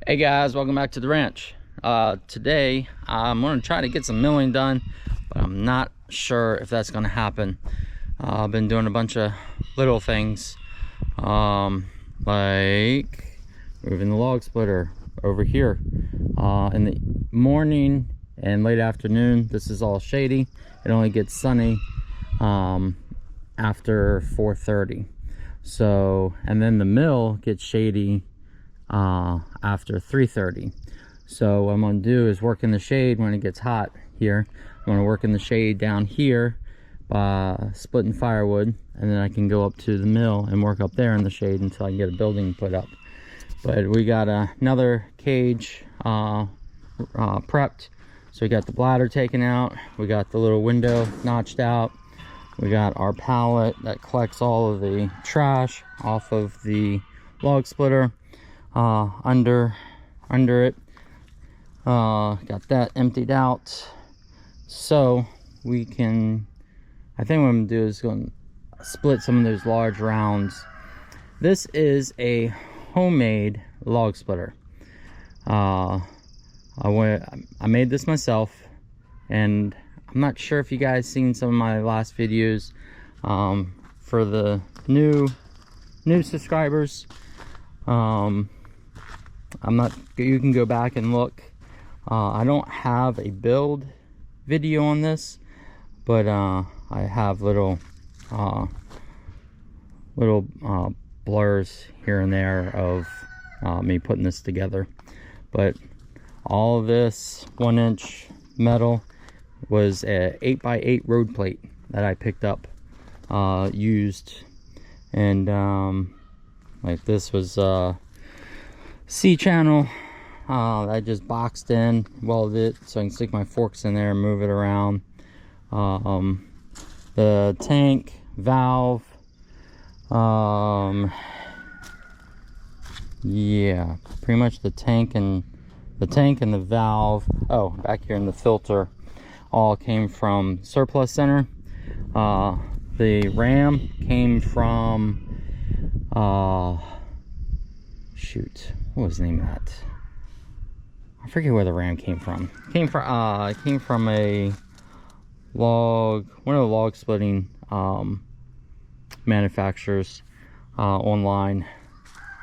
Hey guys, welcome back to the ranch. Today I'm going to try to get some milling done, but I'm not sure if that's going to happen. I've been doing a bunch of little things, like moving the log splitter over here. In the morning and late afternoon, this is all shady. It only gets sunny after 4:30. So, and then the mill gets shady after 3:30. So what I'm going to do is work in the shade when it gets hot here. I'm going to work in the shade down here by splitting firewood, and then I can go up to the mill and work up there in the shade until I can get a building put up. But we got another cage prepped. So we got the bladder taken out, we got the little window notched out, we got our pallet that collects all of the trash off of the log splitter under it. Got that emptied out, so we can, I think what I'm gonna do is going to split some of those large rounds. This is a homemade log splitter. I made this myself, and I'm not sure if you guys seen some of my last videos. For the new subscribers, you can go back and look. I don't have a build video on this, but I have little blurs here and there of me putting this together. But all of this 1-inch metal was a 8x8 road plate that I picked up used, and like this was C-channel. I just boxed in, welded it so I can stick my forks in there and move it around. The tank, valve, yeah, pretty much the tank and the valve. Oh, back here in the filter, all came from Surplus Center. The ram came from shoot, what was the name of that? I forget where the ram came from. It came from a log, one of the log splitting manufacturers online.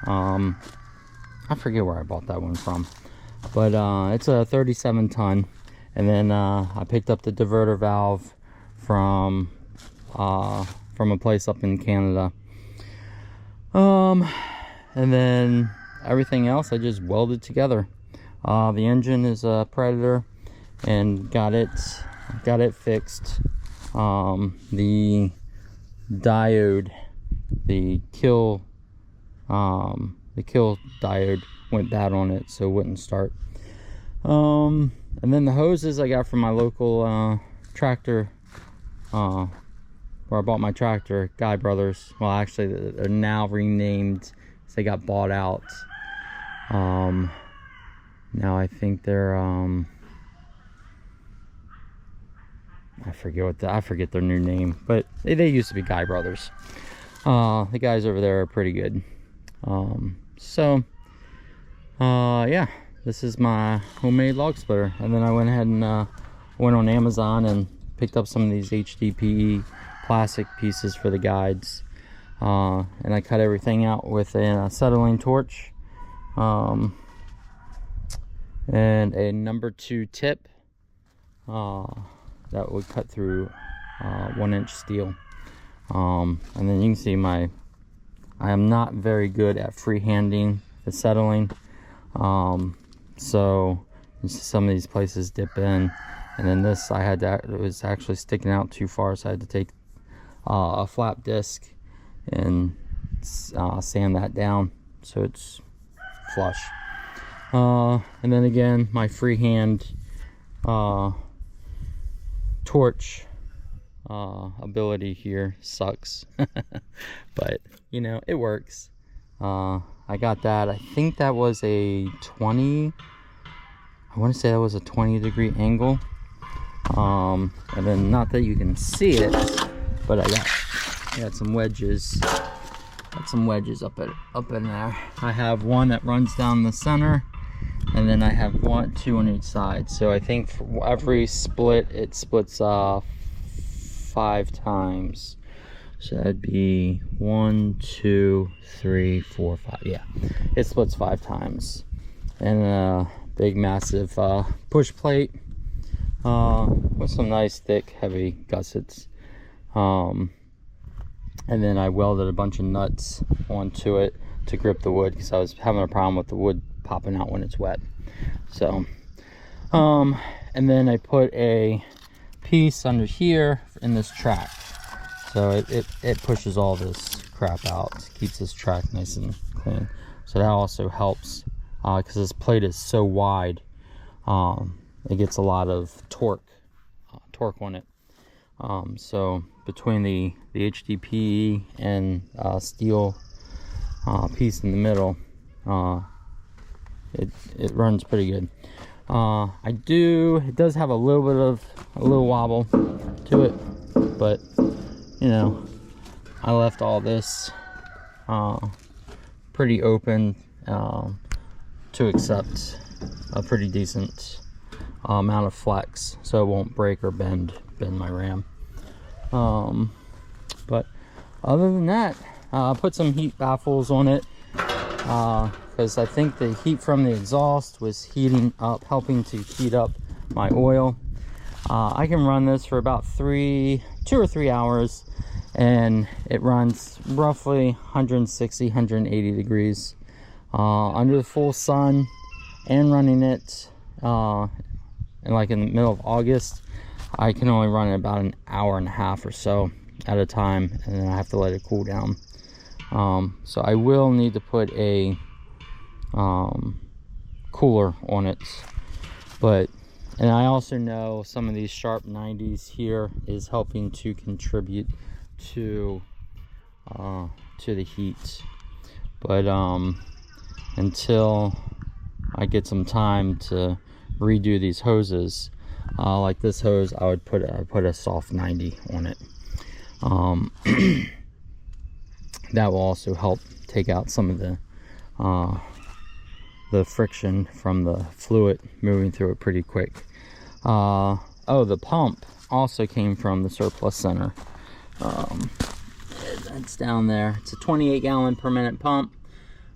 I forget where I bought that one from, but it's a 37 ton. And then I picked up the diverter valve from a place up in Canada. And then everything else I just welded together. The engine is a Predator, and got it fixed. The diode, the kill diode went bad on it, so it wouldn't start. And then the hoses I got from my local tractor, where I bought my tractor, Guy Brothers. Well, actually they're now renamed, so they got bought out. Now I think they're I forget their new name, but they used to be Guy Brothers. The guys over there are pretty good. Yeah, this is my homemade log splitter. And then I went ahead and went on Amazon and picked up some of these HDPE plastic pieces for the guides, and I cut everything out with a acetylene torch, and a number 2 tip that would cut through 1-inch steel. And then you can see I am not very good at freehanding acetylene, so some of these places dip in, and then this it was actually sticking out too far, so I had to take a flap disc and sand that down so it's flush. And then again, my freehand torch ability here sucks. But you know, it works. I got that, I think that was a 20, I want to say that was a 20-degree angle. And then, not that you can see it, but I got some wedges. Got some wedges up in there. I have one that runs down the center, and then I have two on each side. So I think for every split, it splits 5 times. So that'd be 1, 2, 3, 4, 5. Yeah, it splits 5 times. And a big massive push plate with some nice thick heavy gussets. And then I welded a bunch of nuts onto it to grip the wood, because I was having a problem with the wood popping out when it's wet. So and then I put a piece under here in this track, so it pushes all this crap out, keeps this track nice and clean. So that also helps, because this plate is so wide, it gets a lot of torque on it. So between the HDPE and steel piece in the middle, it runs pretty good. It does have a little wobble to it, but you know, I left all this pretty open to accept a pretty decent amount of flex, so it won't break or bend my ram. But other than that, I put some heat baffles on it, because I think the heat from the exhaust was helping to heat up my oil. I can run this for about 2 or 3 hours, and it runs roughly 160, 180 degrees under the full sun, and running it in the middle of August. I can only run it about an hour and a half or so at a time, and then I have to let it cool down. So I will need to put a cooler on it, and I also know some of these sharp 90s here is helping to contribute to the heat. But until I get some time to redo these hoses, like this hose, I would put a soft 90 on it. That will also help take out some of the friction from the fluid moving through it pretty quick. The pump also came from the surplus center. That's down there. It's a 28 gallon per minute pump,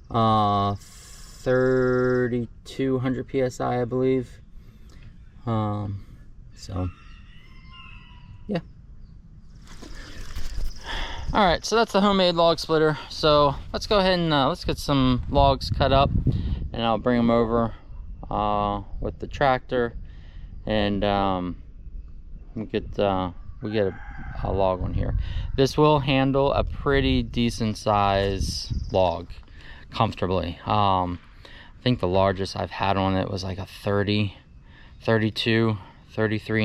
3200 psi, I believe. So yeah. All right, so that's the homemade log splitter. So let's go ahead and let's get some logs cut up, and I'll bring them over with the tractor, and we get a log on here. This will handle a pretty decent size log comfortably. I think the largest I've had on it was like a 33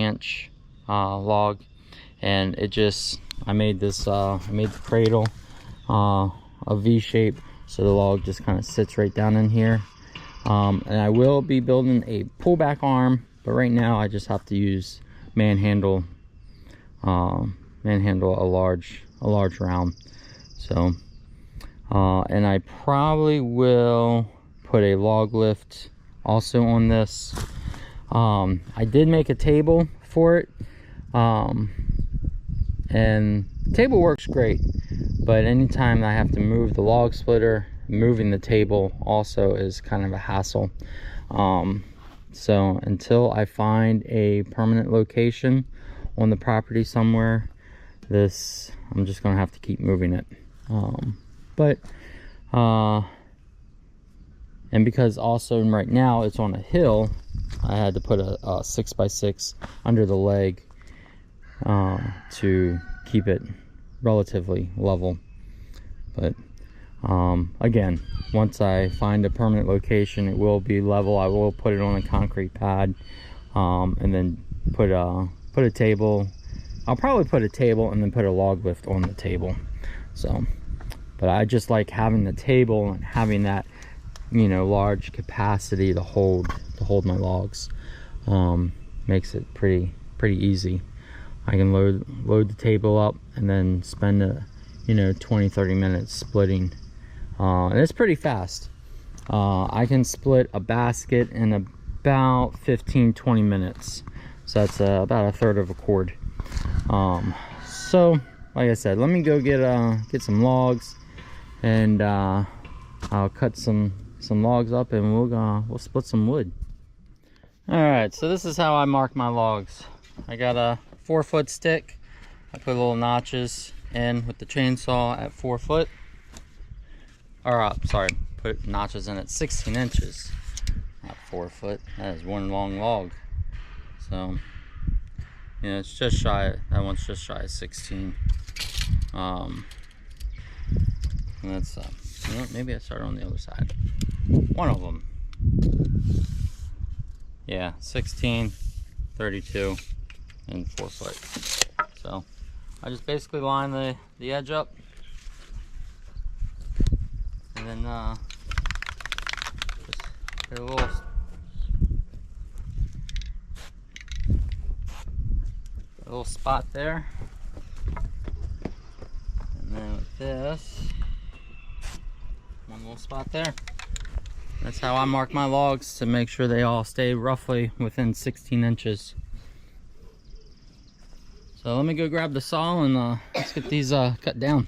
inch log, and I made this I made the cradle a V shape, so the log just kind of sits right down in here. And I will be building a pullback arm, but right now I just have to use manhandle a large round. So and I probably will put a log lift also on this. I did make a table for it, and the table works great, but anytime I have to move the log splitter, moving the table also is kind of a hassle. So until I find a permanent location on the property somewhere, I'm just gonna have to keep moving it. And because also right now it's on a hill, I had to put a 6x6 under the leg to keep it relatively level. But again, once I find a permanent location, it will be level. I will put it on a concrete pad, and then put a table. I'll probably put a table and then put a log lift on the table. So, but I just like having the table and having that, large capacity to hold my logs. Makes it pretty easy. I can load the table up and then spend 20-30 minutes splitting, and it's pretty fast. I can split a basket in about 15-20 minutes. So that's about a third of a cord. So like I said, let me go get some logs, and I'll cut some logs up, and we'll split some wood. All right, so this is how I mark my logs. I got a 4-foot stick. I put little notches in with the chainsaw at 4 foot. Or sorry, put notches in at 16 inches, not 4 foot. That is one long log. So yeah, it's just shy. That one's just shy of 16. And that's you know, maybe I start on the other side. One of them. Yeah, 16, 32, and 4 foot. So I just basically line the edge up, and then just get a little spot there, and then with this, one little spot there. That's how I mark my logs, to make sure they all stay roughly within 16 inches. So let me go grab the saw, and let's get these cut down.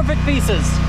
perfect pieces.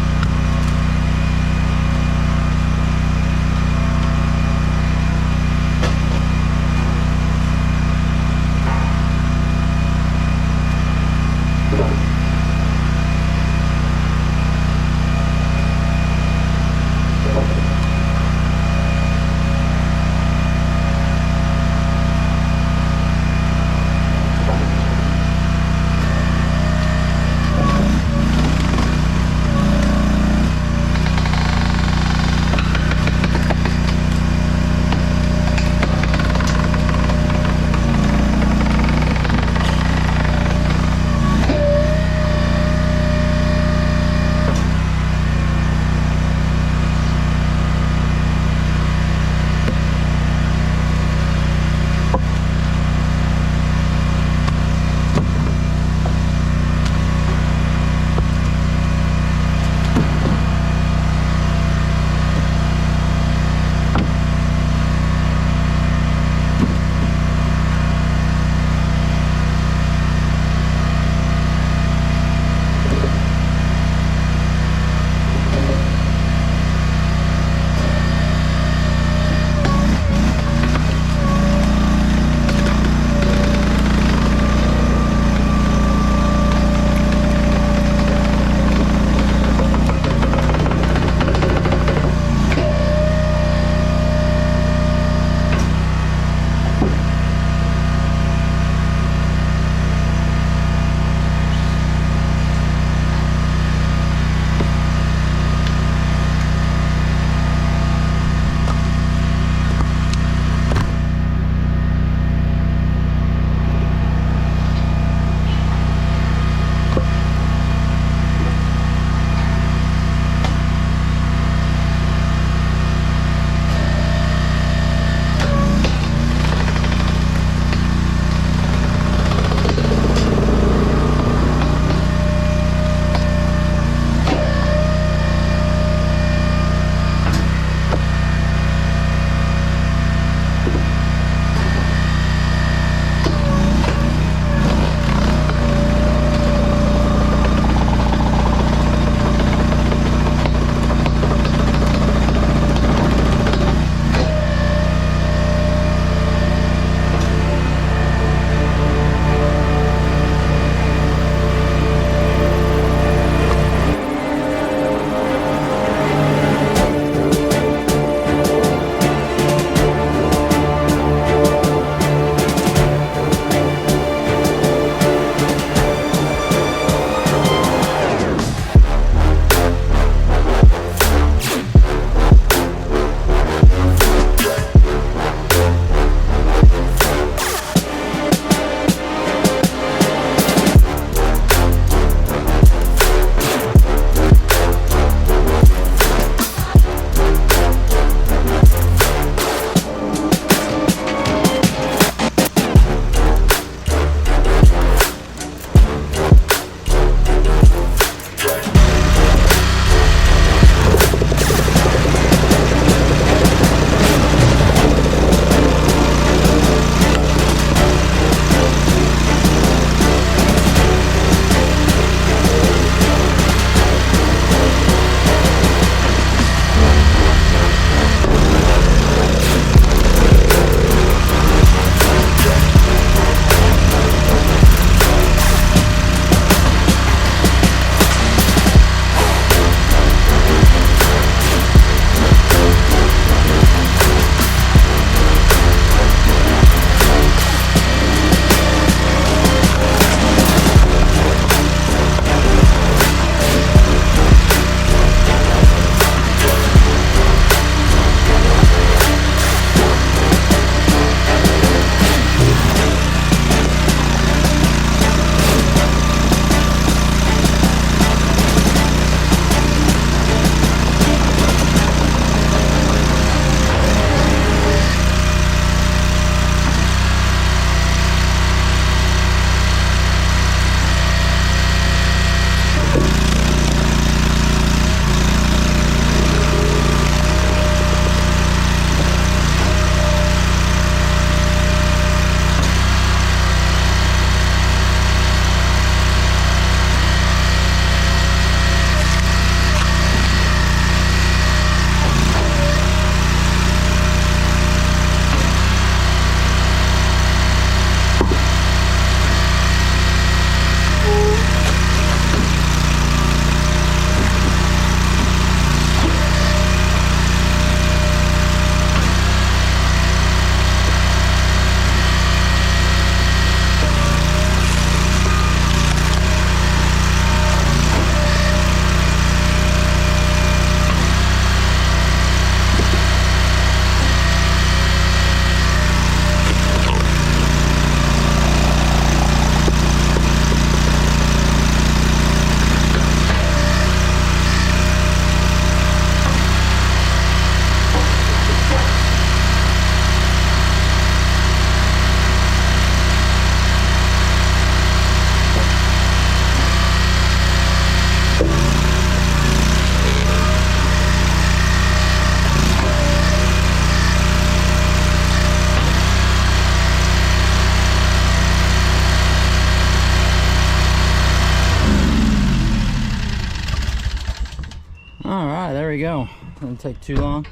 we go. Didn't take too long.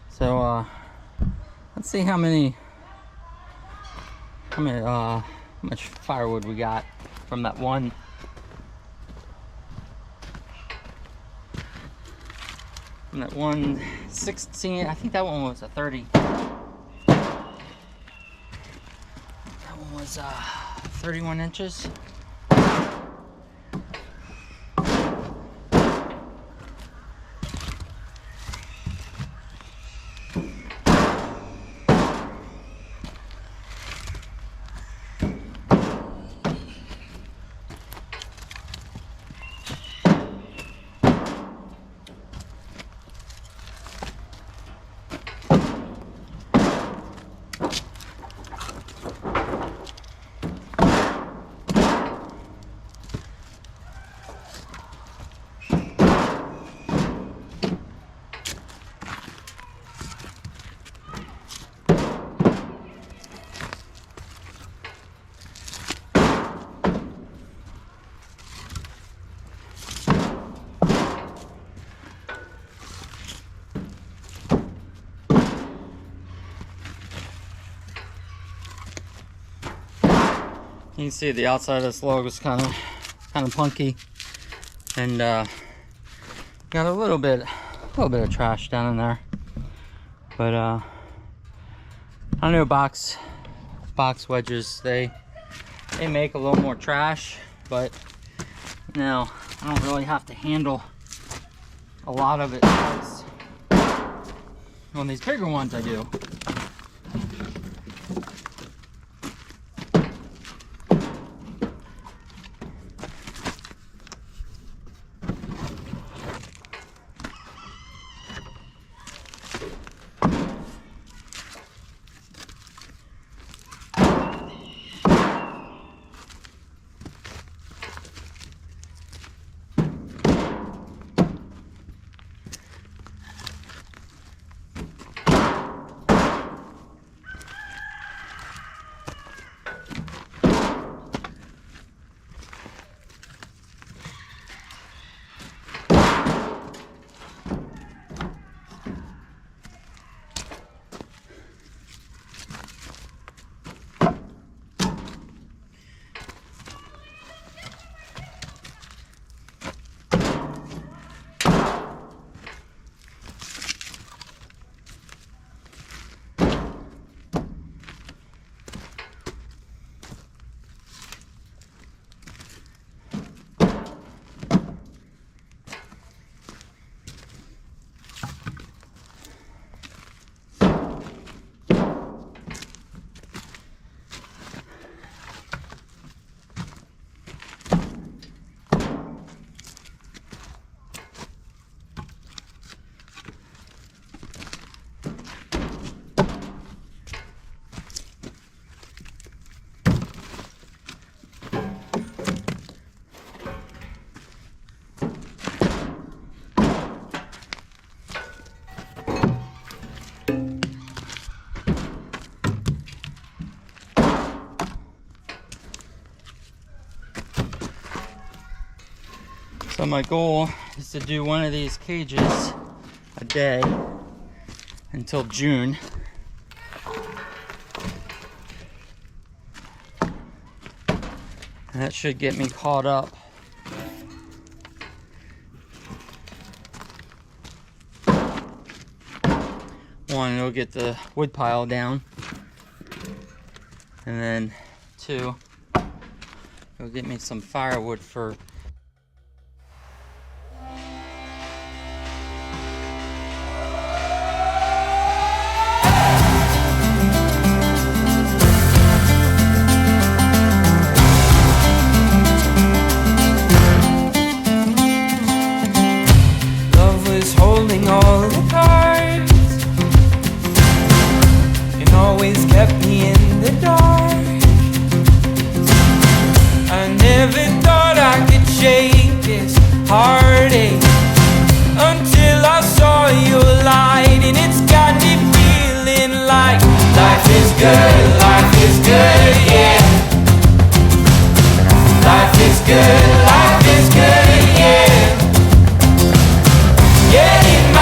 So let's see how much firewood we got from that one. From that 116, I think that one was a 30. That one was 31 inches. You can see the outside of this log is kind of punky, and got a little bit of trash down in there. But I know box wedges, they make a little more trash, but now I don't really have to handle a lot of it. On these bigger ones I do. So my goal is to do one of these cages a day until June. And that should get me caught up. One, it'll get the wood pile down. And then two, it'll get me some firewood for all the cards and always kept me in the dark. I never thought I could shake this heartache until I saw your light, and it's got me feeling like life is good, yeah. Life is good, yeah. Yeah.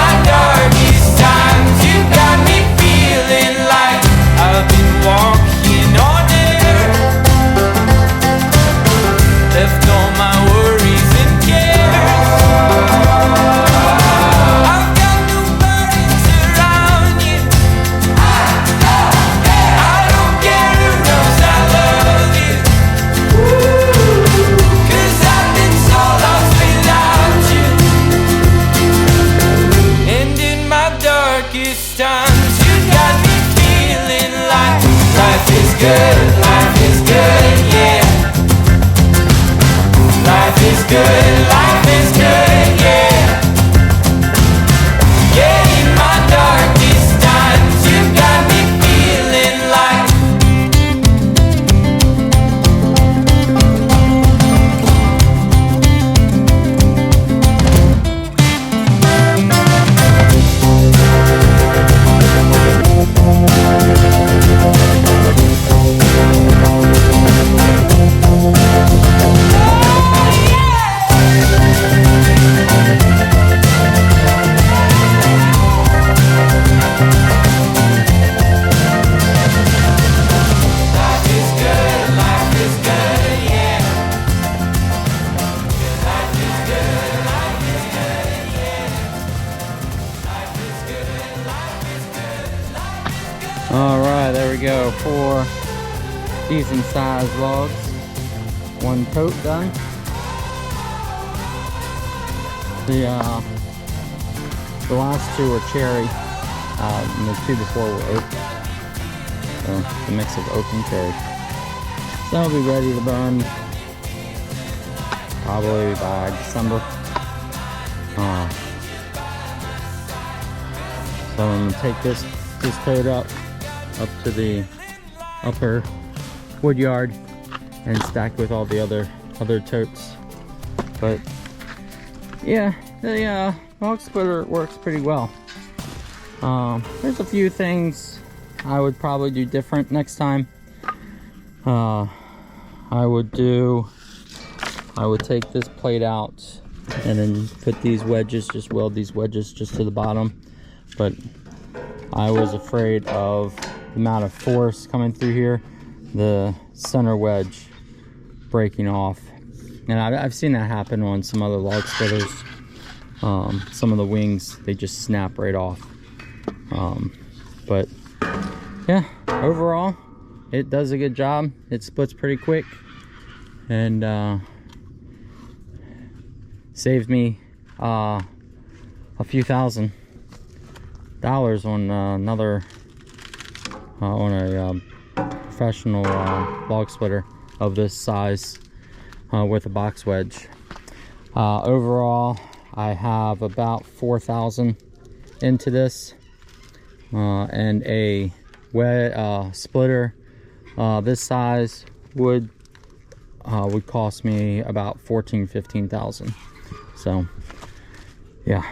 good, life is good, yeah. Yeah, in my darkest times, you got me feeling like All right, there we go. 4 decent sized logs. 1 tote done. The last 2 are cherry, and the 2 before were oak. So it's a mix of oak and cherry. So that'll be ready to burn probably by December. So I'm gonna take this tote up to the upper wood yard and stack with all the other totes. But yeah, the log splitter works pretty well. There's a few things I would probably do different next time. I would take this plate out and then put these wedges, just weld these wedges just to the bottom. But I was afraid of the amount of force coming through here, the center wedge breaking off. And I've seen that happen on some other log splitters. Some of the wings, they just snap right off. But yeah, overall, it does a good job. It splits pretty quick and saved me a few $1,000 on another on a professional log splitter of this size with a box wedge. Overall, I have about 4,000 into this, and a splitter this size would cost me about 15,000. So yeah.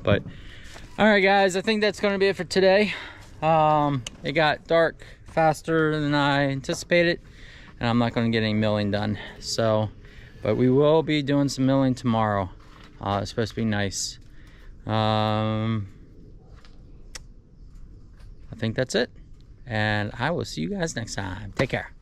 But all right, guys, I think that's going to be it for today. It got dark faster than I anticipated, and I'm not going to get any milling done. So, but we will be doing some milling tomorrow. It's supposed to be nice. I think that's it, and I will see you guys next time. Take care.